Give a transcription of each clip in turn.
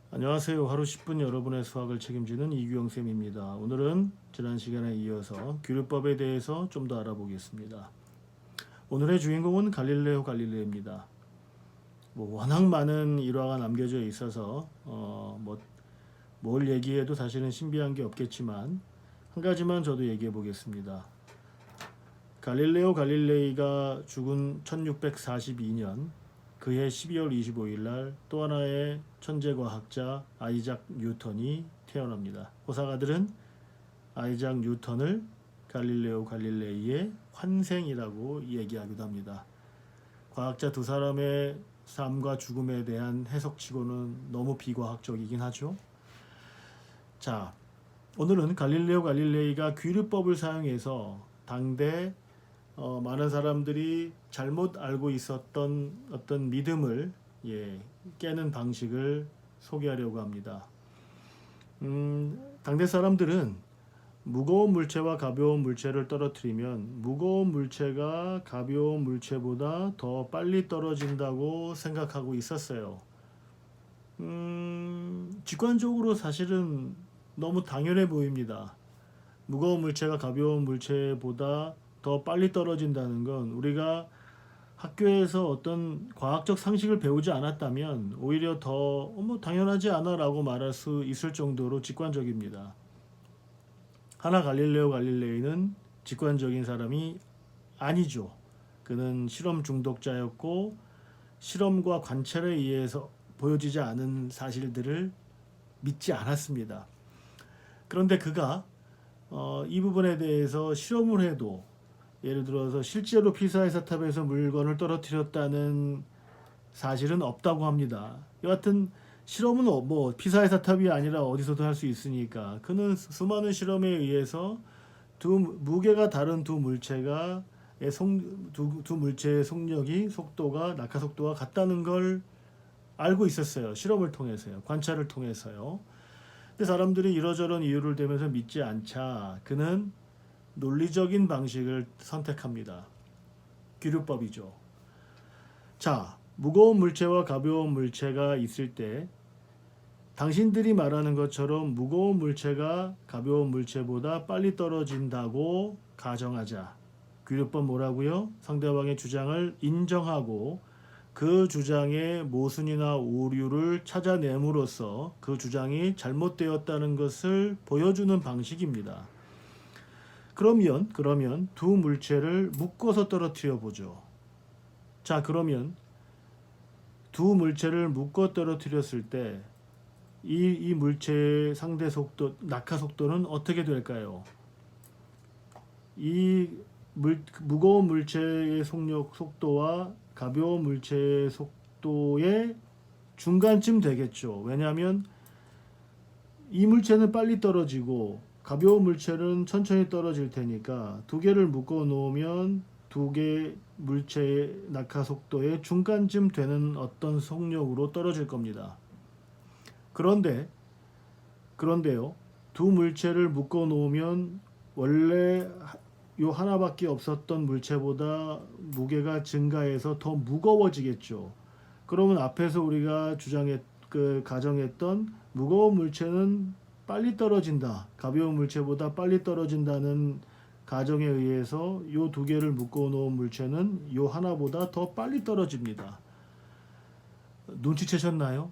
안녕하세요. 하루 10분 여러분의 수학을 책임지는 이규영 쌤입니다. 오늘은 지난 시간에 이어서 규律법에 대해서 좀 더 알아보겠습니다. 오늘의 주인공은 갈릴레오 갈릴레이입니다. 워낙 많은 일화가 남겨져 있어서 뭘 얘기해도 사실은 신비한 게 없겠지만 한 가지만 저도 얘기해 보겠습니다. 갈릴레오 갈릴레이가 죽은 1642년 그해 12월 25일 날 또 하나의 천재과학자 아이작 뉴턴이 태어납니다. 호사가들은 아이작 뉴턴을 갈릴레오 갈릴레이의 환생이라고 얘기하기도 합니다. 과학자 두 사람의 삶과 죽음에 대한 해석치고는 너무 비과학적이긴 하죠. 자, 오늘은 갈릴레오 갈릴레이가 규律법을 사용해서 당대 많은 사람들이 잘못 알고 있었던 어떤 믿음을 깨는 방식을 소개하려고 합니다. 당대 사람들은 무거운 물체와 가벼운 물체를 떨어뜨리면 무거운 물체가 가벼운 물체보다 더 빨리 떨어진다고 생각하고 있었어요. 직관적으로 사실은 너무 당연해 보입니다. 무거운 물체가 가벼운 물체보다 더 빨리 떨어진다는 건 우리가 학교에서 어떤 과학적 상식을 배우지 않았다면 오히려 더 당연하지 않아 라고 말할 수 있을 정도로 직관적입니다. 하나 갈릴레오 갈릴레이는 직관적인 사람이 아니죠. 그는 실험 중독자였고 실험과 관찰에 의해서 보여지지 않은 사실들을 믿지 않았습니다. 그런데 그가 이 부분에 대해서 실험을 해도 예를 들어서 실제로 피사의 사탑에서 물건을 떨어뜨렸다는 사실은 없다고 합니다. 여하튼 실험은 피사의 사탑이 아니라 어디서도 할 수 있으니까 그는 수많은 실험에 의해서 무게가 다른 두 물체의 속력이 낙하 속도가 같다는 걸 알고 있었어요. 실험을 통해서요. 관찰을 통해서요. 근데 사람들이 이러저런 이유를 대면서 믿지 않자 그는 논리적인 방식을 선택합니다. 규律법이죠. 자, 무거운 물체와 가벼운 물체가 있을 때 당신들이 말하는 것처럼 무거운 물체가 가벼운 물체보다 빨리 떨어진다고 가정하자. 규律법 뭐라고요? 상대방의 주장을 인정하고 그 주장의 모순이나 오류를 찾아냄으로써 그 주장이 잘못되었다는 것을 보여주는 방식입니다. 그러면 두 물체를 묶어서 떨어뜨려 보죠. 자, 그러면 두 물체를 묶어 떨어뜨렸을 때 이 물체의 상대 속도, 낙하 속도는 어떻게 될까요? 무거운 물체의 속도와 가벼운 물체의 속도의 중간쯤 되겠죠. 왜냐하면 이 물체는 빨리 떨어지고 가벼운 물체는 천천히 떨어질 테니까 두 개를 묶어 놓으면 두 개 물체의 낙하 속도의 중간쯤 되는 어떤 속력으로 떨어질 겁니다. 그런데요, 두 물체를 묶어 놓으면 원래 요 하나밖에 없었던 물체보다 무게가 증가해서 더 무거워지겠죠. 그러면 앞에서 우리가 가정했던 무거운 물체는 빨리 떨어진다. 가벼운 물체보다 빨리 떨어진다는 가정에 의해서 요 두 개를 묶어 놓은 물체는 요 하나보다 더 빨리 떨어집니다. 눈치채셨나요?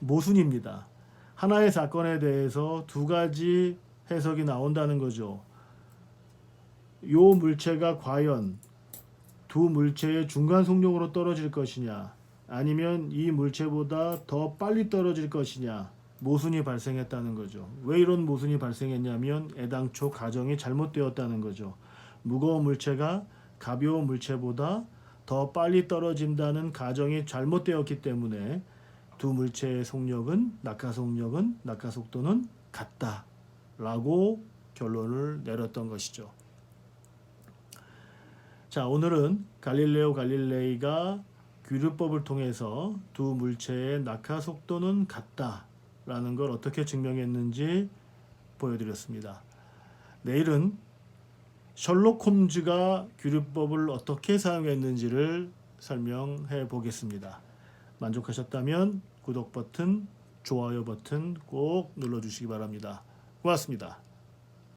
모순입니다. 하나의 사건에 대해서 두 가지 해석이 나온다는 거죠. 요 물체가 과연 두 물체의 중간 속력으로 떨어질 것이냐, 아니면 이 물체보다 더 빨리 떨어질 것이냐, 모순이 발생했다는 거죠. 왜 이런 모순이 발생했냐면 애당초 가정이 잘못되었다는 거죠. 무거운 물체가 가벼운 물체보다 더 빨리 떨어진다는 가정이 잘못되었기 때문에 두 물체의 낙하 속도는 같다라고 결론을 내렸던 것이죠. 자, 오늘은 갈릴레오 갈릴레이가 규律법을 통해서 두 물체의 낙하 속도는 같다라는 걸 어떻게 증명했는지 보여드렸습니다. 내일은 셜록 홈즈가 규律법을 어떻게 사용했는지를 설명해 보겠습니다. 만족하셨다면 구독 버튼, 좋아요 버튼 꼭 눌러주시기 바랍니다. 고맙습니다.